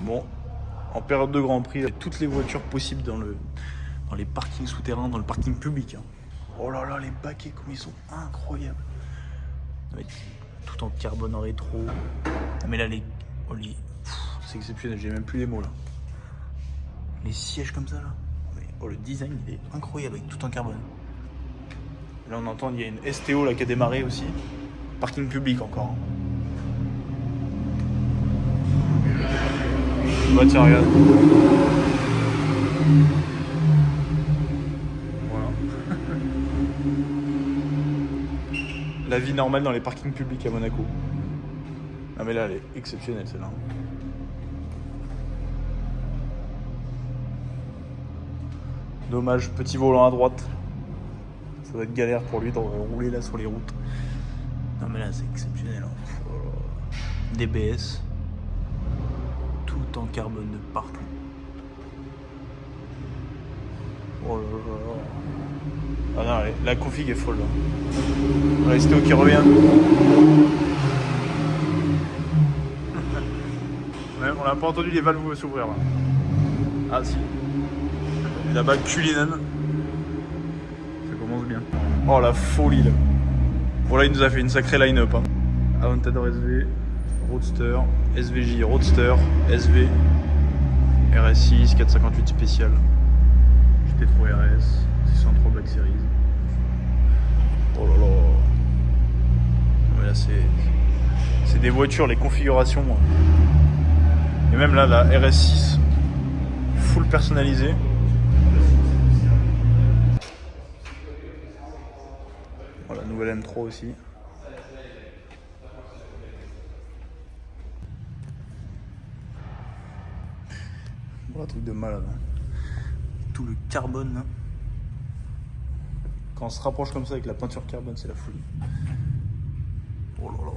Bon, en période de Grand Prix, il y a toutes les voitures possibles dans les parkings souterrains, dans le parking public. Hein. Oh là là, les baquets, comme ils sont incroyables. Tout en carbone en rétro. Mais là, c'est exceptionnel, j'ai même plus les mots là. Les sièges comme ça là. Oh, le design, il est incroyable avec tout en carbone. Là, on entend, il y a une STO là qui a démarré aussi. Parking public encore. Bah tiens, regarde. Voilà. La vie normale dans les parkings publics à Monaco. Ah mais là, elle est exceptionnelle celle-là. Dommage, petit volant à droite. Ça va être galère pour lui de rouler là sur les routes. Non mais là, c'est exceptionnel. Hein. DBS. Tout en carbone de partout. Oh là là. Ah non, la config est folle là. La STO qui revient. Ouais, on n'a pas entendu les valves s'ouvrir là. Ah si. Et là-bas, Cullinan. Ça commence bien. Oh la folie là. Bon là, il nous a fait une sacrée line-up. Hein. Aventador SV. Roadster, SVJ Roadster, SV, RS6, 458 spécial, GT3 RS, 603 Black Series. Oh là là. Mais là c'est des voitures, les configurations. Et même là, la RS6, full personnalisée. Voilà, nouvelle M3 aussi. Un truc de malade. Tout le carbone. Quand on se rapproche comme ça avec la peinture carbone, c'est la folie. Oh là là.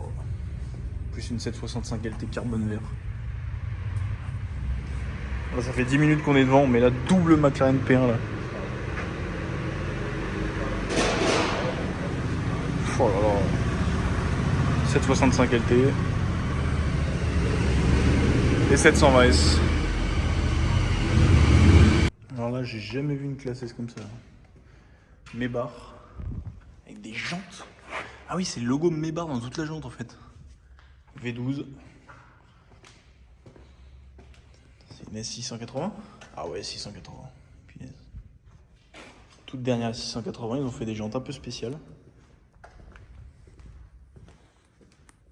Plus une 765 LT carbone vert. Là, ça fait 10 minutes qu'on est devant, mais la double McLaren P1 là. Oh là là. 765 LT. Et 720 S. Alors là, j'ai jamais vu une classe S comme ça. Maybach. Avec des jantes. Ah oui, c'est le logo Maybach dans toute la jante en fait. V12. C'est une S680. Ah ouais, 680. Punaise. Toute dernière S680, ils ont fait des jantes un peu spéciales.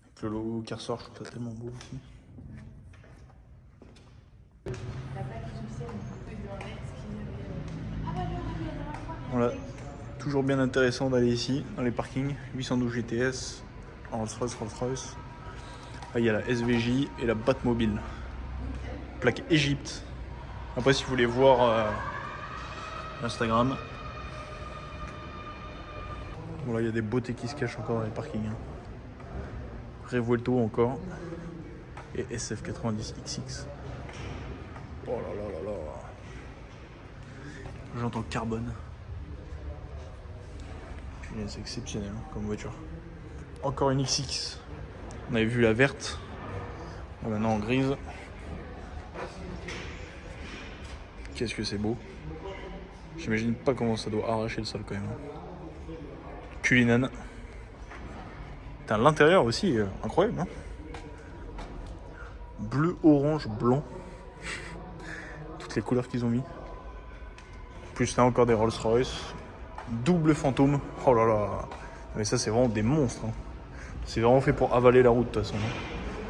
Avec le logo qui ressort, je trouve ça tellement beau aussi. Voilà, toujours bien intéressant d'aller ici, dans les parkings. 812 GTS, Rolls-Royce. Là, il y a la SVJ et la Batmobile. Plaque Égypte. Après, si vous voulez voir Instagram. Voilà, il y a des beautés qui se cachent encore dans les parkings. Revuelto encore. Et SF90XX. Oh là là là là. J'entends carbone. C'est exceptionnel comme voiture. Encore une XX. On avait vu la verte. Là, maintenant en grise. Qu'est-ce que c'est beau. J'imagine pas comment ça doit arracher le sol quand même. Cullinan. L'intérieur aussi, incroyable. Hein, bleu, orange, blanc. Toutes les couleurs qu'ils ont mis. Plus là encore des Rolls-Royce. Double fantôme. Oh là là. Mais ça, c'est vraiment des monstres. Hein. C'est vraiment fait pour avaler la route de toute façon.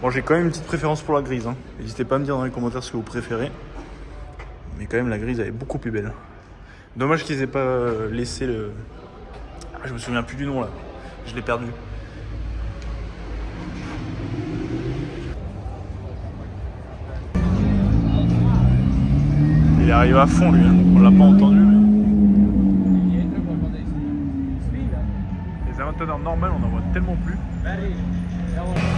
Bon, j'ai quand même une petite préférence pour la grise. Hein. N'hésitez pas à me dire dans les commentaires ce que vous préférez. Mais quand même, la grise, elle est beaucoup plus belle. Dommage qu'ils aient pas laissé le... Ah, je me souviens plus du nom là. Je l'ai perdu. Il arrive à fond lui. Hein. On l'a pas entendu. Mais... Les Aventador normales, on en voit tellement plus.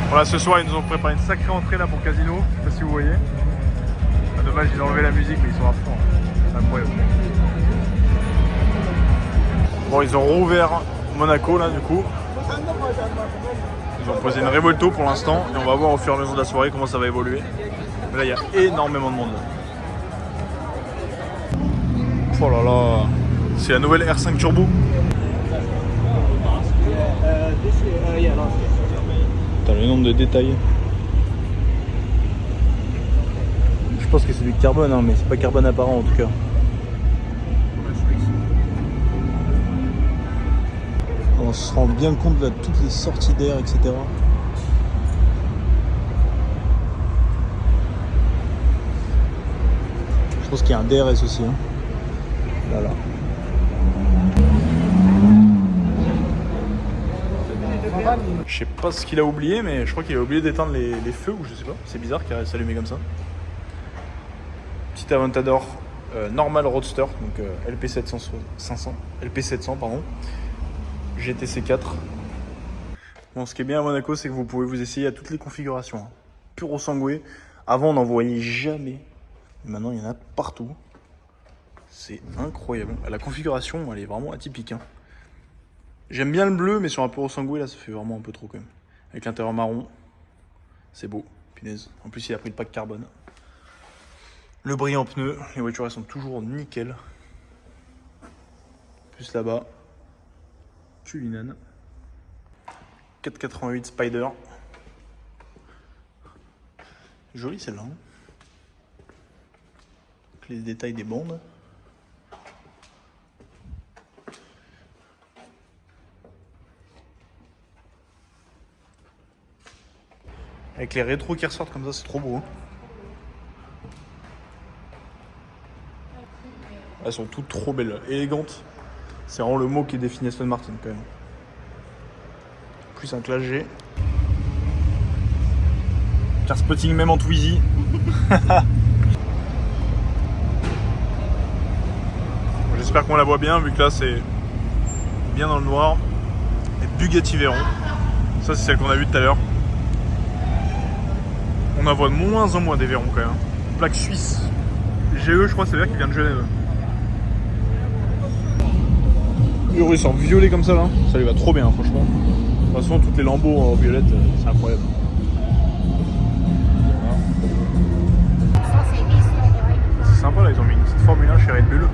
Voilà, ce soir, ils nous ont préparé une sacrée entrée là pour Casino. Je sais pas si vous voyez. Ah, dommage, ils ont enlevé la musique, mais ils sont à fond. C'est incroyable. Bon, ils ont rouvert Monaco là, du coup. Ils ont posé une Revuelto pour l'instant. Et on va voir au fur et à mesure de la soirée comment ça va évoluer. Mais Là, il y a énormément de monde. Oh là là, c'est la nouvelle R5 Turbo. T'as le nombre de détails. Je pense que c'est du carbone, hein, mais c'est pas carbone apparent en tout cas. On se rend bien compte de toutes les sorties d'air, etc. Je pense qu'il y a un DRS aussi. Hein. Voilà. Je sais pas ce qu'il a oublié, mais je crois qu'il a oublié d'éteindre les feux, ou je sais pas. C'est bizarre qu'il reste allumé comme ça. Petit Aventador normal roadster, donc LP700 pardon. GTC 4. Bon, ce qui est bien à Monaco, c'est que vous pouvez vous essayer à toutes les configurations. Hein. Puro sangué. Avant, on n'en voyait jamais. Et maintenant, il y en a partout. C'est incroyable. La configuration, elle est vraiment atypique. Hein. J'aime bien le bleu, mais sur un Puro sangué, là, ça fait vraiment un peu trop quand même. Avec l'intérieur marron. C'est beau. Punaise. En plus, il a pris le pack carbone. Le brillant pneu. Les voitures, elles sont toujours nickel. Plus là-bas. Cullinan. 488 Spider. Jolie celle-là. Hein. Les détails des bandes. Avec les rétros qui ressortent comme ça, c'est trop beau. Hein. Elles sont toutes trop belles, élégantes. C'est vraiment le mot qui définit Aston Martin quand même. Plus un classe G. Car spotting même en Twizy. J'espère qu'on la voit bien vu que là c'est bien dans le noir. Et Bugatti Veyron. Ça c'est celle qu'on a vue tout à l'heure. On en voit de moins en moins des Veyrons quand même. Plaque suisse. GE je crois c'est dire qu'il vient de Genève. Il est en violet comme ça là. Ça lui va trop bien franchement. De toute façon toutes les lambeaux en violette c'est incroyable. C'est sympa là, ils ont mis une petite Formule 1 chez Red Bull.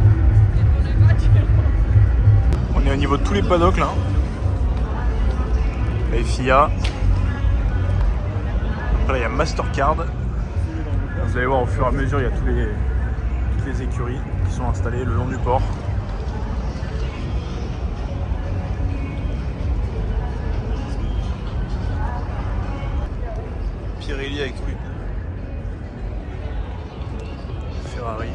On est au niveau de tous les paddocks là. La FIA. Après là il y a Mastercard. Vous allez voir au fur et à mesure il y a toutes les écuries qui sont installées le long du port. Pirelli avec tous les pneus. Ferrari.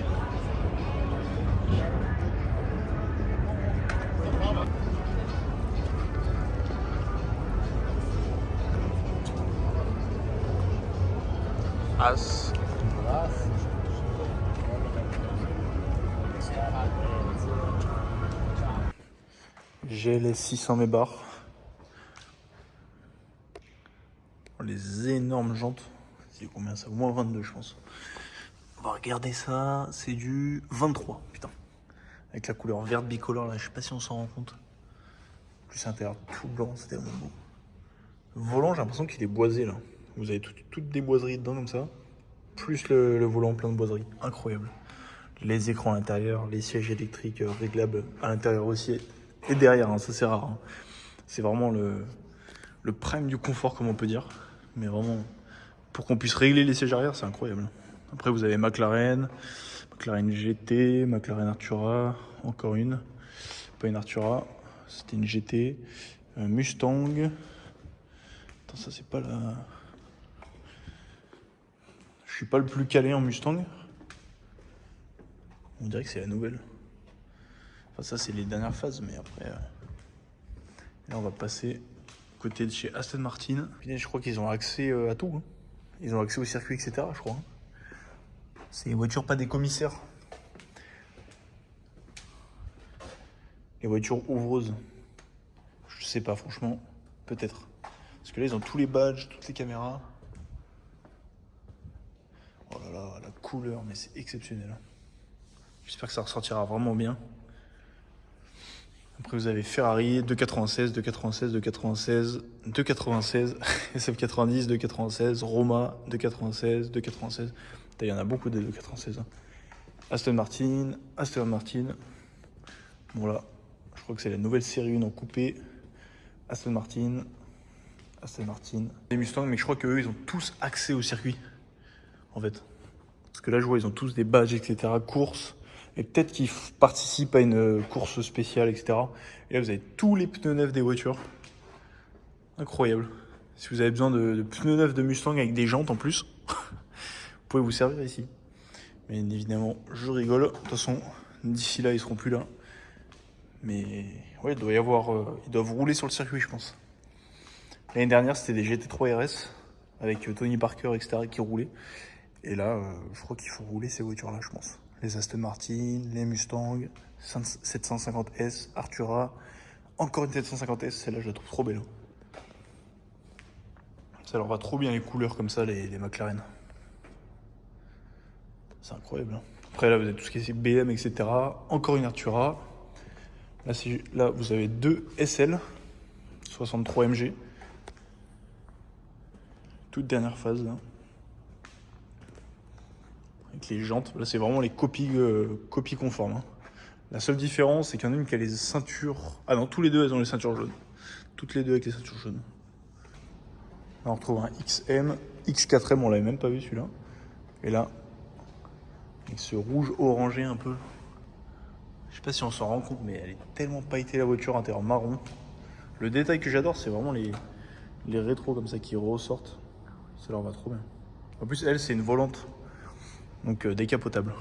As. GLS 600 mébar. Les énormes jantes. C'est combien ça? Au moins 22 je pense. On va regarder ça. C'est du 23. Putain. Avec la couleur verte bicolore là. Je sais pas si on s'en rend compte. Plus intérieur tout blanc. C'est tellement beau. Le volant j'ai l'impression qu'il est boisé là. Vous avez toutes des boiseries dedans comme ça. Plus le volant plein de boiseries. Incroyable. Les écrans à l'intérieur. Les sièges électriques réglables à l'intérieur aussi. Et derrière. Hein, ça c'est rare. Hein. C'est vraiment le prime du confort comme on peut dire. Mais vraiment, pour qu'on puisse régler les sièges arrière, c'est incroyable. Après, vous avez McLaren GT, McLaren Artura, encore une. Pas une Artura, c'était une GT. Mustang. Attends, ça c'est pas la... Je suis pas le plus calé en Mustang. On dirait que c'est la nouvelle. Enfin, ça c'est les dernières phases, mais après... Là, on va passer... côté de chez Aston Martin. Je crois qu'ils ont accès à tout. Hein. Ils ont accès au circuit, etc. Je crois. C'est une voiture pas des commissaires. Les voitures ouvreuses. Je sais pas, franchement. Peut-être. Parce que là, ils ont tous les badges, toutes les caméras. Oh là là, la couleur, mais c'est exceptionnel. J'espère que ça ressortira vraiment bien. Après vous avez Ferrari, 296, 296, 296, 296, SF90, 296, Roma, 296, 296. Il y en a beaucoup des 296. Hein. Aston Martin. Bon là, je crois que c'est la nouvelle série 1 en coupé. Aston Martin. Les Mustangs, mais je crois qu'eux, ils ont tous accès au circuit. En fait. Parce que là, je vois, ils ont tous des badges, etc. Courses. Et peut-être qu'ils participent à une course spéciale, etc. Et là, vous avez tous les pneus neufs des voitures. Incroyable. Si vous avez besoin de pneus neufs de Mustang avec des jantes en plus, vous pouvez vous servir ici. Mais évidemment, je rigole. De toute façon, d'ici là, ils seront plus là. Mais ouais, il doit y avoir... ils doivent rouler sur le circuit, je pense. L'année dernière, c'était des GT3 RS avec Tony Parker, etc. qui roulaient. Et là, je crois qu'il faut rouler ces voitures-là, je pense. Les Aston Martin, les Mustang, 750S, Artura, encore une 750S, celle-là je la trouve trop belle. Ça leur va trop bien les couleurs comme ça, les McLaren. C'est incroyable. Hein. Après là vous avez tout ce qui est BM, etc. Encore une Artura. Là vous avez deux SL, 63 MG. Toute dernière phase là. Avec les jantes, là c'est vraiment les copies conformes. Hein. La seule différence c'est qu'il y en a une qui a les ceintures... Ah non, tous les deux elles ont les ceintures jaunes. Toutes les deux avec les ceintures jaunes. Là on retrouve un XM, X4M, on l'avait même pas vu celui-là. Et là, avec ce rouge orangé un peu. Je sais pas si on s'en rend compte, mais elle est tellement pailletée la voiture, intérieur marron. Le détail que j'adore c'est vraiment les rétros comme ça qui ressortent. Ça leur va trop bien. En plus elle c'est une volante. Donc décapotable.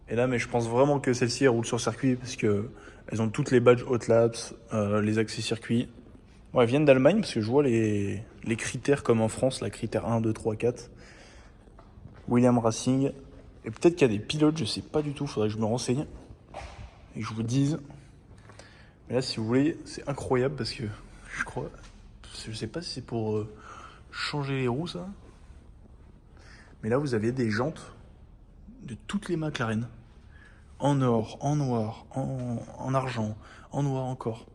Et là, mais je pense vraiment que celle-ci elle roule sur circuit parce que elles ont toutes les badges hot laps, les accès circuit. Bon, elles viennent d'Allemagne parce que je vois les critères comme en France, la critère 1, 2, 3, 4. Williams Racing. Et peut-être qu'il y a des pilotes, je sais pas du tout, faudrait que je me renseigne et que je vous dise. Mais là, si vous voulez, c'est incroyable parce que je sais pas si c'est pour changer les roues ça. Mais là, vous avez des jantes de toutes les McLaren. En or, en noir, en argent, en noir encore.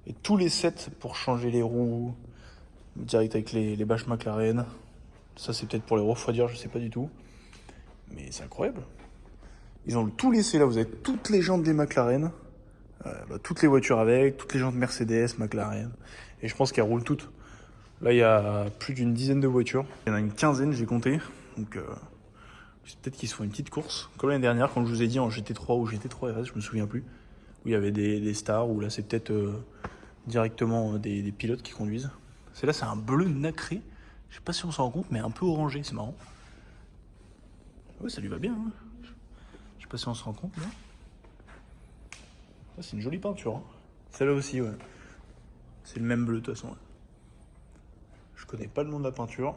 Et tous les sets pour changer les roues. Direct avec les bâches McLaren. Ça, c'est peut-être pour les refroidir, je sais pas du tout. Mais c'est incroyable. Ils ont tout laissé là. Vous avez toutes les jantes des McLaren. Toutes les voitures avec. Toutes les jantes Mercedes, McLaren. Et je pense qu'elles roulent toutes. Là, il y a plus d'une dizaine de voitures. Il y en a une quinzaine, j'ai compté. Donc, peut-être qu'ils se font une petite course. Comme l'année dernière, quand je vous ai dit en GT3 ou GT3 RS, je me souviens plus. Où il y avait des stars, où là c'est peut-être directement des pilotes qui conduisent. Là c'est un bleu nacré. Je sais pas si on s'en rend compte, mais un peu orangé, c'est marrant. Ouais, ça lui va bien. Hein. Je sais pas si on se rend compte, là. C'est une jolie peinture. Hein. Celle-là aussi, ouais. C'est le même bleu de toute façon. Ouais. Je connais pas le nom de la peinture.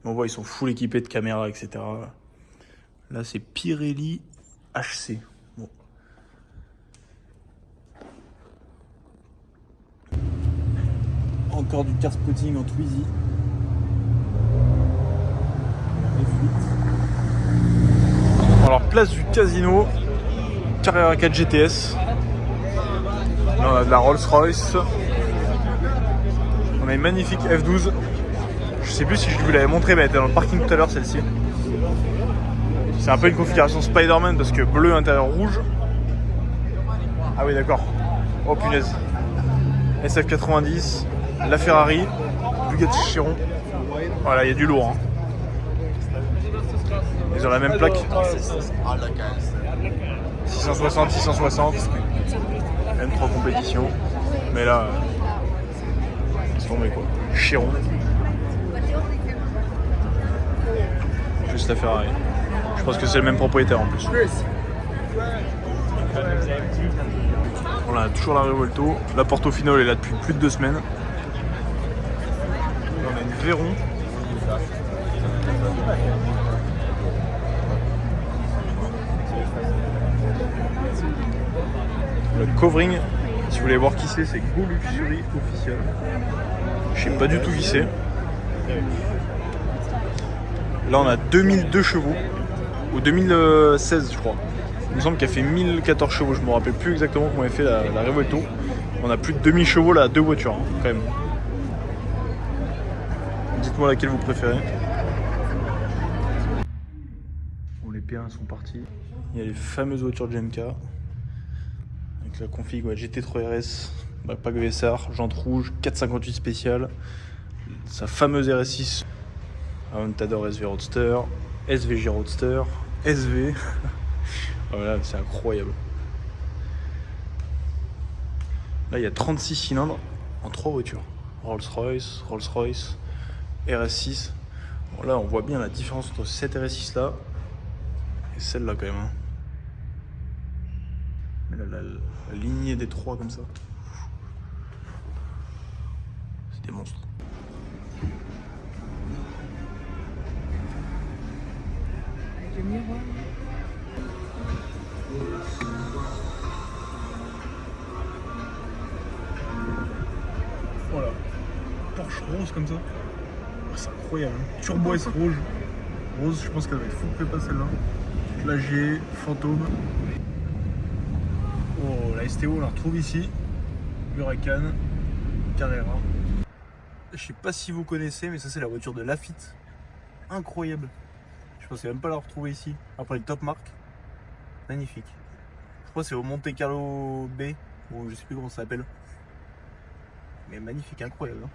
Mais on voit, ils sont full équipés de caméras, etc. Là, c'est Pirelli HC. Bon. Encore du car spotting en Twizy. Alors, place du casino. Carrera 4 GTS. Là, on a de la Rolls-Royce. On a une magnifique F12. Je sais plus si je vous l'avais montré, mais elle était dans le parking tout à l'heure, celle-ci. C'est un peu une configuration Spider-Man parce que bleu, intérieur rouge. Ah oui, d'accord. Oh punaise. SF90, la Ferrari, Bugatti Chiron. Voilà, il y a du lourd. Hein. Ils ont la même plaque. 660, 660. M3 compétition. Mais là, ils sont tombés quoi. Chiron. Juste la Ferrari. Je pense que c'est le même propriétaire en plus. On a toujours la Revuelto. La Portofino elle est là depuis plus de 2 semaines. On a une Veyron. Le Covering, si vous voulez voir qui c'est Go Luxury officiel. Je sais pas du tout qui c'est. Là on a 2002 chevaux, ou 2016 je crois. Il me semble qu'elle fait 1014 chevaux, je me rappelle plus exactement comment elle fait la Revuelto. On a plus de 2000 chevaux là, 2 voitures hein, quand même. Dites-moi laquelle vous préférez. Bon, les P1 sont partis. Il y a les fameuses voitures de GMK. Avec la config ouais, GT3 RS, pack VSR, jante rouge, 458 spécial. Sa fameuse RS6. Aventador SV Roadster, SVG Roadster, SV. Voilà, c'est incroyable. Là, il y a 36 cylindres en 3 voitures. Rolls-Royce, RS6. Bon, là, on voit bien la différence entre cette RS6 là et celle-là quand même. Hein. Mais là, la lignée des 3 comme ça. C'est des monstres. Avec le miroir. Voilà. Porsche rose comme ça. Oh, c'est incroyable. Turbo S rouge. Rose, je pense qu'elle va être full prépa celle-là. La G, fantôme. Oh, la STO, on la retrouve ici. Huracan, Carrera. Je sais pas si vous connaissez, mais ça c'est la voiture de Lafitte. Incroyable. Je pensais même pas la retrouver ici. Après le top marque. Magnifique. Je crois que c'est au Monte Carlo B, ou je sais plus comment ça s'appelle. Mais magnifique, incroyable. Hein.